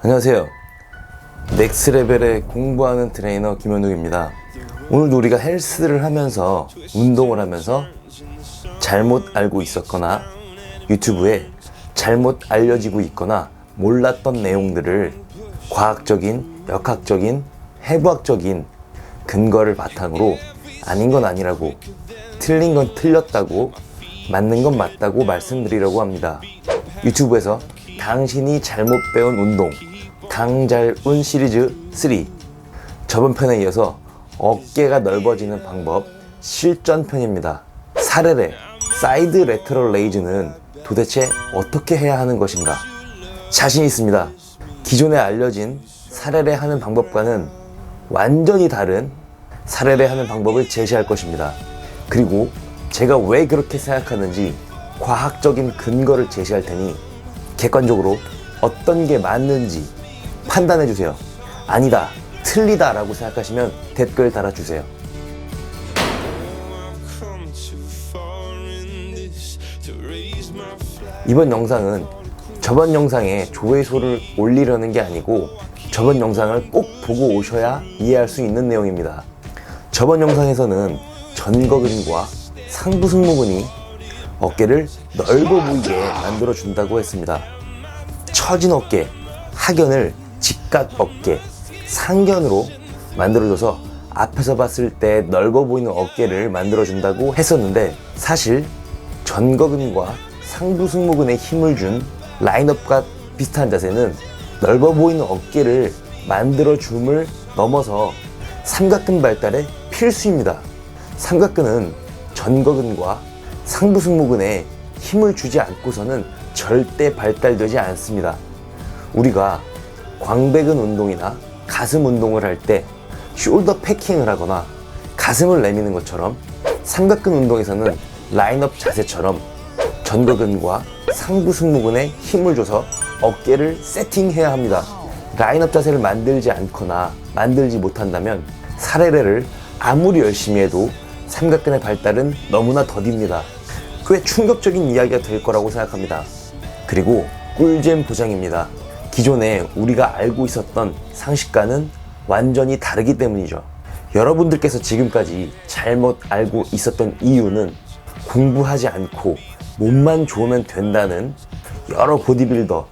안녕하세요. 넥스레벨에 공부하는 트레이너 김현욱입니다. 오늘도 우리가 헬스를 하면서 운동을 하면서 잘못 알고 있었거나 유튜브에 잘못 알려지고 있거나 몰랐던 내용들을 과학적인, 역학적인, 해부학적인 근거를 바탕으로 아닌 건 아니라고, 틀린 건 틀렸다고, 맞는 건 맞다고 말씀드리려고 합니다. 유튜브에서 당신이 잘못 배운 운동 강잘운 시리즈 3, 저번 편에 이어서 어깨가 넓어지는 방법 실전편입니다. 사레레, 사이드 레터럴 레이즈는 도대체 어떻게 해야 하는 것인가? 자신 있습니다. 기존에 알려진 사레레 하는 방법과는 완전히 다른 사레레 하는 방법을 제시할 것입니다. 그리고 제가 왜 그렇게 생각하는지 과학적인 근거를 제시할 테니 객관적으로 어떤 게 맞는지 판단해주세요. 아니다, 틀리다 라고 생각하시면 댓글 달아주세요. 이번 영상은 저번 영상에 조회수를 올리려는 게 아니고 저번 영상을 꼭 보고 오셔야 이해할 수 있는 내용입니다. 저번 영상에서는 전거근과 상부 승모근이 어깨를 넓어 보이게 만들어 준다고 했습니다. 처진 어깨, 하견을 직각 어깨, 상견으로 만들어줘서 앞에서 봤을 때 넓어 보이는 어깨를 만들어 준다고 했었는데, 사실 전거근과 상부 승모근에 힘을 준 라인업과 비슷한 자세는 넓어 보이는 어깨를 만들어 줌을 넘어서 삼각근 발달의 필수입니다. 삼각근은 전거근과 상부 승모근에 힘을 주지 않고서는 절대 발달되지 않습니다. 우리가 광배근 운동이나 가슴 운동을 할 때 숄더 패킹을 하거나 가슴을 내미는 것처럼 삼각근 운동에서는 라인업 자세처럼 전거근과 상부 승모근에 힘을 줘서 어깨를 세팅해야 합니다. 라인업 자세를 만들지 않거나 만들지 못한다면 사레레를 아무리 열심히 해도 삼각근의 발달은 너무나 더딥니다. 꽤 충격적인 이야기가 될 거라고 생각합니다. 그리고 꿀잼 보장입니다. 기존에 우리가 알고 있었던 상식과는 완전히 다르기 때문이죠. 여러분들께서 지금까지 잘못 알고 있었던 이유는 공부하지 않고 몸만 좋으면 된다는 여러 보디빌더,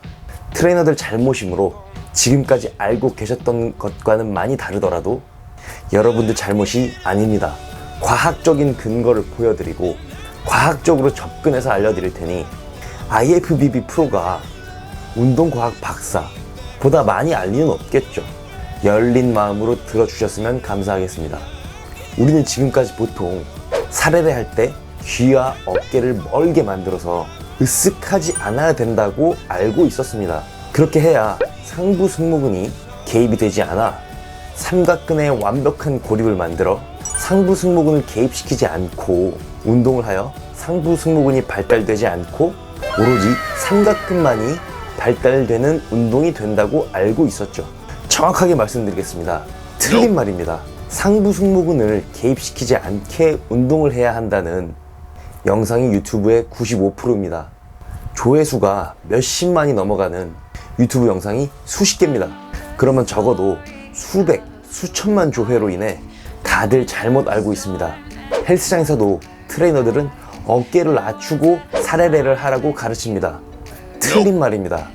트레이너들 잘못이므로 지금까지 알고 계셨던 것과는 많이 다르더라도 여러분들 잘못이 아닙니다. 과학적인 근거를 보여드리고 과학적으로 접근해서 알려드릴 테니 IFBB 프로가 운동과학 박사보다 많이 알 리는 없겠죠. 열린 마음으로 들어주셨으면 감사하겠습니다. 우리는 지금까지 보통 사레레 할 때 귀와 어깨를 멀게 만들어서 으쓱하지 않아야 된다고 알고 있었습니다. 그렇게 해야 상부 승모근이 개입이 되지 않아 삼각근에 완벽한 고립을 만들어 상부 승모근을 개입시키지 않고 운동을 하여 상부 승모근이 발달되지 않고 오로지 삼각근만이 발달되는 운동이 된다고 알고 있었죠. 정확하게 말씀드리겠습니다. 틀린 말입니다. 상부 승모근을 개입시키지 않게 운동을 해야 한다는 영상이 유튜브의 95%입니다. 조회수가 몇십만이 넘어가는 유튜브 영상이 수십 개입니다. 그러면 적어도 수백, 수천만 조회로 인해 다들 잘못 알고 있습니다. 헬스장에서도 트레이너들은 어깨를 낮추고 사레레를 하라고 가르칩니다. 틀린 말입니다.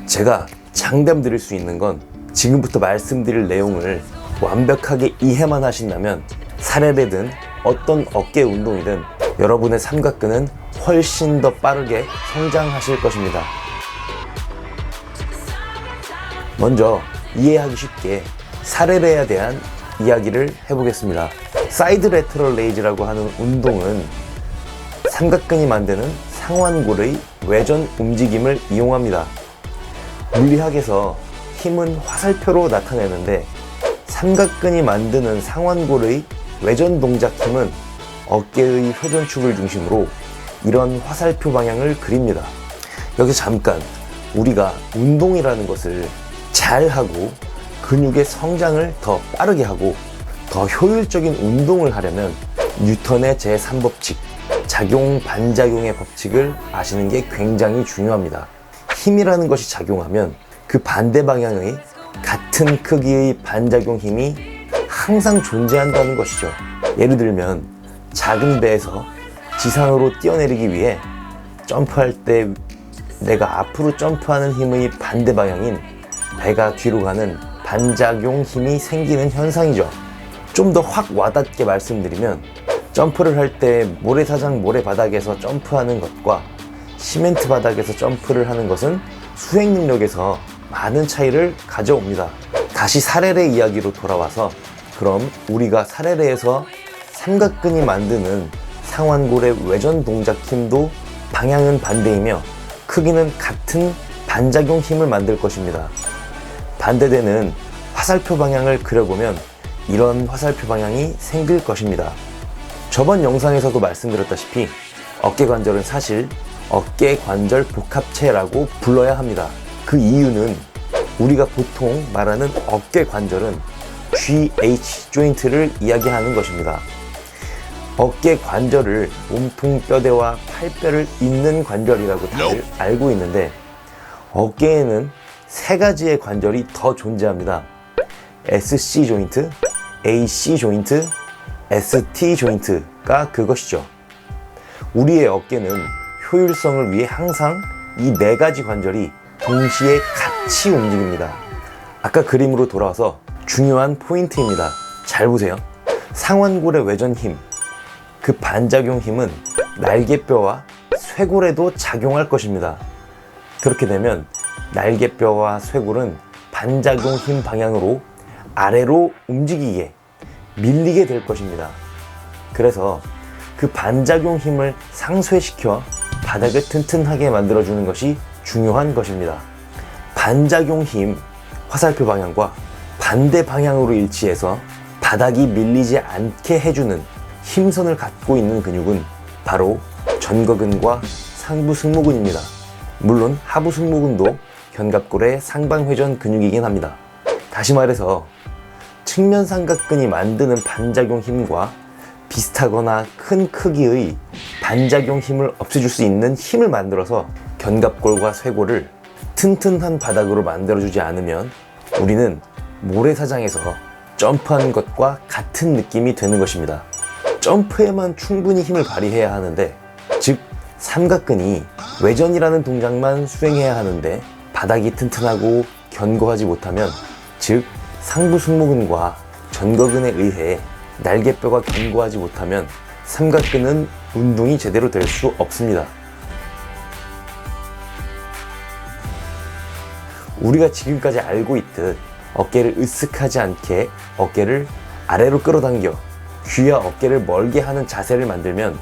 제가 장담 드릴 수 있는 건 지금부터 말씀드릴 내용을 완벽하게 이해만 하신다면 사레레든 어떤 어깨 운동이든 여러분의 삼각근은 훨씬 더 빠르게 성장하실 것입니다. 먼저 이해하기 쉽게 사레레에 대한 이야기를 해보겠습니다. 사이드 레터럴 레이즈라고 하는 운동은 삼각근이 만드는 상완골의 외전 움직임을 이용합니다. 물리학에서 힘은 화살표로 나타내는데 삼각근이 만드는 상완골의 외전 동작 힘은 어깨의 회전축을 중심으로 이런 화살표 방향을 그립니다. 여기서 잠깐 우리가 운동이라는 것을 잘하고 근육의 성장을 더 빠르게 하고 더 효율적인 운동을 하려면 뉴턴의 제3법칙, 작용 반작용의 법칙을 아시는 게 굉장히 중요합니다. 힘이라는 것이 작용하면 그 반대 방향의 같은 크기의 반작용 힘이 항상 존재한다는 것이죠. 예를 들면 작은 배에서 지상으로 뛰어내리기 위해 점프할 때 내가 앞으로 점프하는 힘의 반대 방향인 배가 뒤로 가는 반작용 힘이 생기는 현상이죠. 좀 더 확 와닿게 말씀드리면 점프를 할 때 모래사장 모래바닥에서 점프하는 것과 시멘트 바닥에서 점프를 하는 것은 수행 능력에서 많은 차이를 가져옵니다. 다시 사레레 이야기로 돌아와서 그럼 우리가 사레레에서 삼각근이 만드는 상완골의 외전 동작 힘도 방향은 반대이며 크기는 같은 반작용 힘을 만들 것입니다. 반대되는 화살표 방향을 그려보면 이런 화살표 방향이 생길 것입니다. 저번 영상에서도 말씀드렸다시피 어깨관절은 사실 어깨관절 복합체라고 불러야 합니다. 그 이유는 우리가 보통 말하는 어깨관절은 GH 조인트를 이야기하는 것입니다. 어깨관절을 몸통 뼈대와 팔뼈를 잇는 관절이라고 다들 알고 있는데 어깨에는 세 가지의 관절이 더 존재합니다. SC 조인트, AC 조인트, ST 조인트가 그것이죠. 우리의 어깨는 효율성을 위해 항상 이 네 가지 관절이 동시에 같이 움직입니다. 아까 그림으로 돌아와서 중요한 포인트입니다. 잘 보세요. 상완골의 외전 힘, 그 반작용 힘은 날개뼈와 쇄골에도 작용할 것입니다. 그렇게 되면 날개뼈와 쇄골은 반작용 힘 방향으로 아래로 움직이게 밀리게 될 것입니다. 그래서 그 반작용 힘을 상쇄시켜 바닥을 튼튼하게 만들어주는 것이 중요한 것입니다. 반작용 힘, 화살표 방향과 반대 방향으로 일치해서 바닥이 밀리지 않게 해주는 힘선을 갖고 있는 근육은 바로 전거근과 상부 승모근입니다. 물론 하부 승모근도 견갑골의 상방회전 근육이긴 합니다. 다시 말해서 측면 삼각근이 만드는 반작용 힘과 비슷하거나 큰 크기의 반작용 힘을 없애줄 수 있는 힘을 만들어서 견갑골과 쇄골을 튼튼한 바닥으로 만들어주지 않으면 우리는 모래사장에서 점프하는 것과 같은 느낌이 되는 것입니다. 점프에만 충분히 힘을 발휘해야 하는데, 즉 삼각근이 외전이라는 동작만 수행해야 하는데 바닥이 튼튼하고 견고하지 못하면, 즉 상부 승모근과 전거근에 의해 날개뼈가 견고하지 못하면 삼각근은 운동이 제대로 될 수 없습니다. 우리가 지금까지 알고 있듯 어깨를 으쓱하지 않게 어깨를 아래로 끌어당겨 귀와 어깨를 멀게 하는 자세를 만들면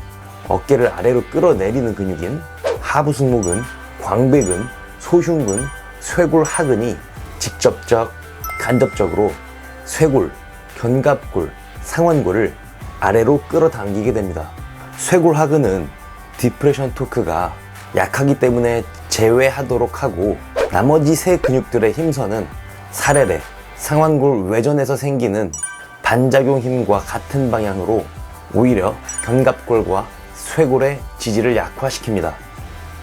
어깨를 아래로 끌어내리는 근육인 하부 승모근, 광배근, 소흉근, 쇄골 하근이 직접적, 간접적으로 쇄골, 견갑골, 상완골을 아래로 끌어당기게 됩니다. 쇄골 하근은 디프레션 토크가 약하기 때문에 제외하도록 하고, 나머지 세 근육들의 힘선은 사레레, 상완골 외전에서 생기는 반작용 힘과 같은 방향으로 오히려 견갑골과 쇄골의 지지를 약화시킵니다.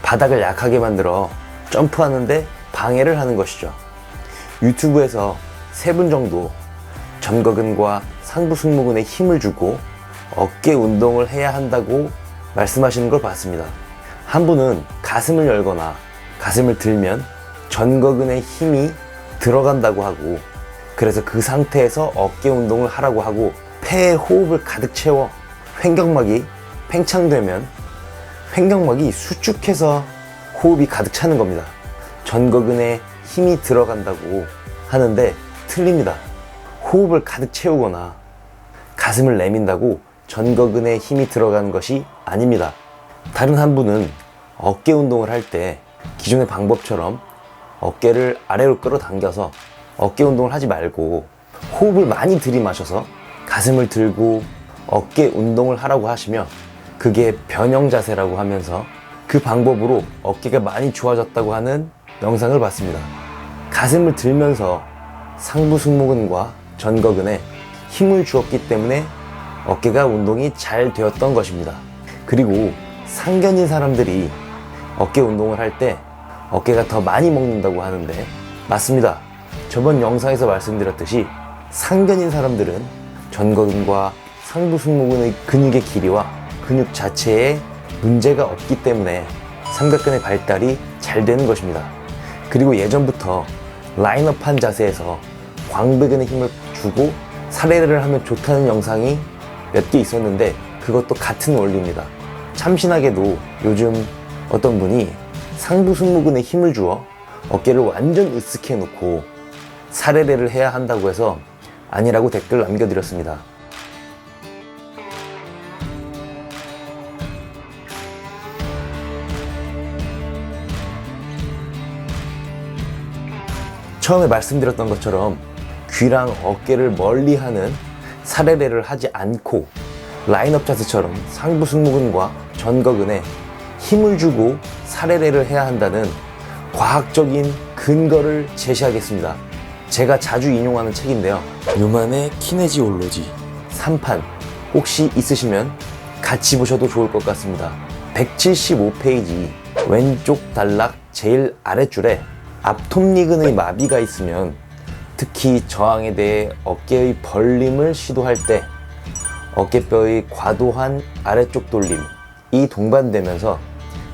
바닥을 약하게 만들어 점프하는데 방해를 하는 것이죠. 유튜브에서 3분 정도 전거근과 상부 승모근에 힘을 주고 어깨 운동을 해야 한다고 말씀하시는 걸 봤습니다. 한 분은 가슴을 열거나 가슴을 들면 전거근에 힘이 들어간다고 하고, 그래서 그 상태에서 어깨 운동을 하라고 하고 폐에 호흡을 가득 채워 횡격막이 팽창되면 횡격막이 수축해서 호흡이 가득 차는 겁니다. 전거근에 힘이 들어간다고 하는데 틀립니다. 호흡을 가득 채우거나 가슴을 내민다고 전거근에 힘이 들어가는 것이 아닙니다. 다른 한 분은 어깨 운동을 할 때 기존의 방법처럼 어깨를 아래로 끌어당겨서 어깨 운동을 하지 말고 호흡을 많이 들이마셔서 가슴을 들고 어깨 운동을 하라고 하시며, 그게 변형 자세라고 하면서 그 방법으로 어깨가 많이 좋아졌다고 하는 영상을 봤습니다. 가슴을 들면서 상부 승모근과 전거근에 힘을 주었기 때문에 어깨가 운동이 잘 되었던 것입니다. 그리고 상견인 사람들이 어깨 운동을 할 때 어깨가 더 많이 먹는다고 하는데, 맞습니다. 저번 영상에서 말씀드렸듯이 상견인 사람들은 전거근과 상부 승모근의 근육의 길이와 근육 자체에 문제가 없기 때문에 삼각근의 발달이 잘 되는 것입니다. 그리고 예전부터 라인업한 자세에서 광배근에 힘을 주고 사례를 하면 좋다는 영상이 몇 개 있었는데 그것도 같은 원리입니다. 참신하게도 요즘 어떤 분이 상부 승모근에 힘을 주어 어깨를 완전 으쓱해 놓고 사례를 해야 한다고 해서 아니라고 댓글 남겨드렸습니다. 처음에 말씀드렸던 것처럼 귀랑 어깨를 멀리하는 사례를 하지 않고 라인업 자세처럼 상부 승모근과 전거근에 힘을 주고 사례를 해야 한다는 과학적인 근거를 제시하겠습니다. 제가 자주 인용하는 책인데요. 뉴만의 키네지올로지 3판 혹시 있으시면 같이 보셔도 좋을 것 같습니다. 175페이지 왼쪽 단락 제일 아랫줄에 앞톱니근의 마비가 있으면 특히 저항에 대해 어깨의 벌림을 시도할 때 어깨뼈의 과도한 아래쪽 돌림이 동반되면서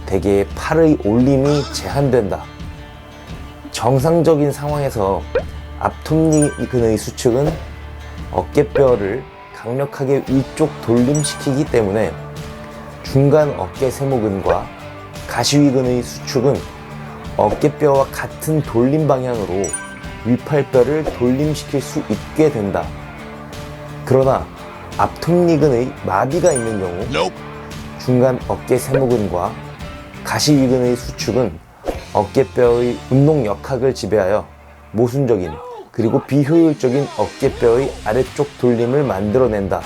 대개 팔의 올림이 제한된다. 정상적인 상황에서 앞톱니근의 수축은 어깨뼈를 강력하게 위쪽 돌림시키기 때문에 중간 어깨 세모근과 가시위근의 수축은 어깨뼈와 같은 돌림 방향으로 위팔뼈를 돌림시킬 수 있게 된다. 그러나 앞톱니근의 마비가 있는 경우 중간 어깨 세모근과 가시위근의 수축은 어깨뼈의 운동 역학을 지배하여 모순적인 그리고 비효율적인 어깨뼈의 아래쪽 돌림을 만들어낸다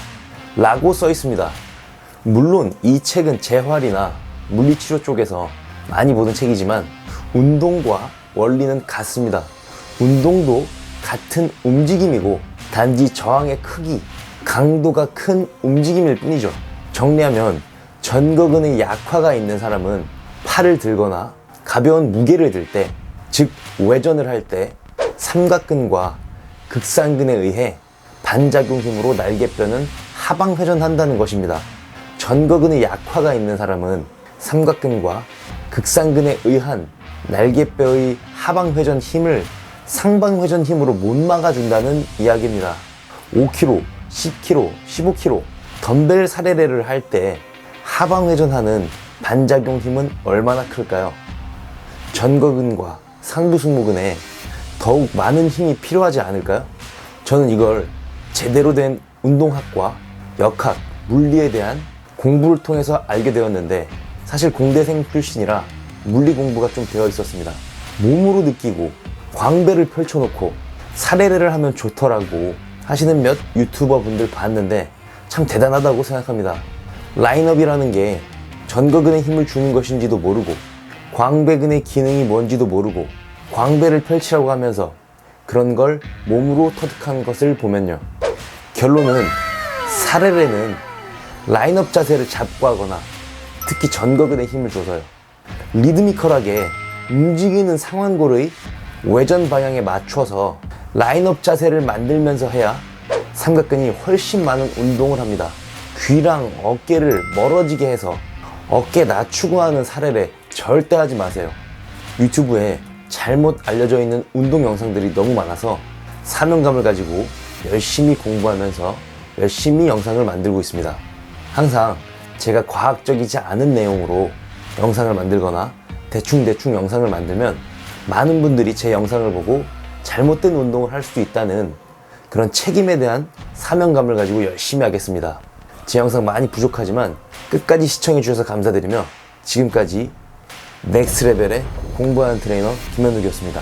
라고 써 있습니다. 물론 이 책은 재활이나 물리치료 쪽에서 많이 보던 책이지만 운동과 원리는 같습니다. 운동도 같은 움직임이고 단지 저항의 크기, 강도가 큰 움직임일 뿐이죠. 정리하면 전거근의 약화가 있는 사람은 팔을 들거나 가벼운 무게를 들 때, 즉 외전을 할 때 삼각근과 극상근에 의해 반작용 힘으로 날개뼈는 하방 회전한다는 것입니다. 전거근의 약화가 있는 사람은 삼각근과 극상근에 의한 날개뼈의 하방 회전 힘을 상방 회전 힘으로 못 막아준다는 이야기입니다. 5kg, 10kg, 15kg 덤벨 사례를 할 때 하방 회전하는 반작용 힘은 얼마나 클까요? 전거근과 상부 승모근에 더욱 많은 힘이 필요하지 않을까요? 저는 이걸 제대로 된 운동학과 역학, 물리에 대한 공부를 통해서 알게 되었는데 사실 공대생 출신이라 물리 공부가 좀 되어 있었습니다. 몸으로 느끼고 광배를 펼쳐놓고 사례를 하면 좋더라고 하시는 몇 유튜버 분들 봤는데 참 대단하다고 생각합니다. 라인업이라는 게 전거근에 힘을 주는 것인지도 모르고 광배근의 기능이 뭔지도 모르고 광배를 펼치라고 하면서 그런 걸 몸으로 터득한 것을 보면요. 결론은 사례는 라인업 자세를 잡고 하거나 특히 전거근에 힘을 줘서요. 리드미컬하게 움직이는 상완골의 외전 방향에 맞춰서 라인업 자세를 만들면서 해야 삼각근이 훨씬 많은 운동을 합니다. 귀랑 어깨를 멀어지게 해서 어깨 낮추고 하는 사례를 절대 하지 마세요. 유튜브에 잘못 알려져 있는 운동 영상들이 너무 많아서 사명감을 가지고 열심히 공부하면서 열심히 영상을 만들고 있습니다. 항상 제가 과학적이지 않은 내용으로 영상을 만들거나 대충 영상을 만들면 많은 분들이 제 영상을 보고 잘못된 운동을 할 수도 있다는 그런 책임에 대한 사명감을 가지고 열심히 하겠습니다. 제 영상 많이 부족하지만 끝까지 시청해 주셔서 감사드리며 지금까지 넥스레벨의 공부하는 트레이너 김현욱이었습니다.